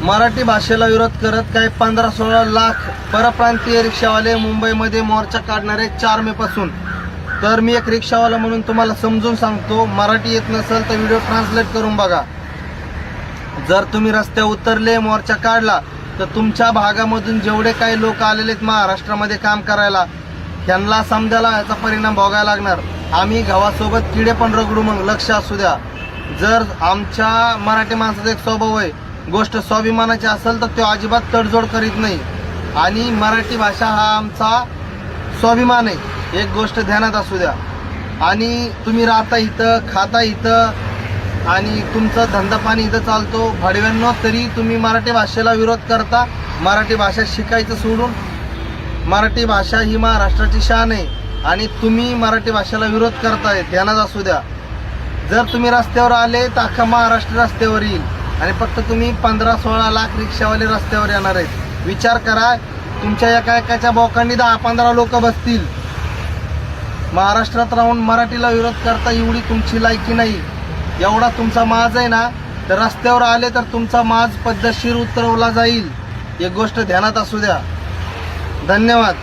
मराठी भाषेला विरोध करत काही 15-16 लाख परप्रांतीय रिक्षावाले मुंबईमध्ये मोर्चा काढणारे 4 मे पासून। तर मी एक रिक्षावाला म्हणून तुम्हाला समजून सांगतो, मराठी येत नसेल तर व्हिडिओ ट्रान्सलेट करून बघा। जर तुम्ही रस्त्यावर उतरले, मोर्चा काढला, तर तुमच्या भागामधून जेवढे काही लोक आलेले आहेत महाराष्ट्रामध्ये काम करायला, त्यांना समजायला याचा परिणाम भोगायला लागणार। आम्ही गावासोबत किडे पण रगडू, मग लक्ष असू द्या। जर आमच्या मराठी माणसाचा एक स्वभाव आहे, गोष्ट स्वाभिमानाची असेल तर तो अजिबात तडजोड करीत नाही, आणि मराठी भाषा हा आमचा स्वाभिमान आहे, एक गोष्ट ध्यानात असू द्या। आणि तुम्ही राहता इथं, खाता इथं, आणि तुमचा धंदा पाणी इथं चालतो भाडव्यांनो, तरी तुम्ही मराठी भाषेला विरोध करता। मराठी भाषा शिकायचं सोडून, मराठी भाषा ही महाराष्ट्राची शान आहे आणि तुम्ही मराठी भाषेला विरोध करताय, ध्यानात असू द्या। जर तुम्ही रस्त्यावर आले तर अख्खा महाराष्ट्र रस्त्यावर येईल, आणि फक्त तुम्ही 15-16 लाख रिक्षावाले रस्त्यावर येणार आहेत। विचार करा, तुमच्या एका बोकांनी 10-15 लोक बसतील। महाराष्ट्रात राहून मराठीला विरोध करता एवढी तुमची लायकी नाही। एवढा तुमचा माज आहे ना, तर रस्त्यावर आले तर तुमचा माज पद्धतशीर उतरवला जाईल, एक गोष्ट ध्यानात असू द्या। धन्यवाद।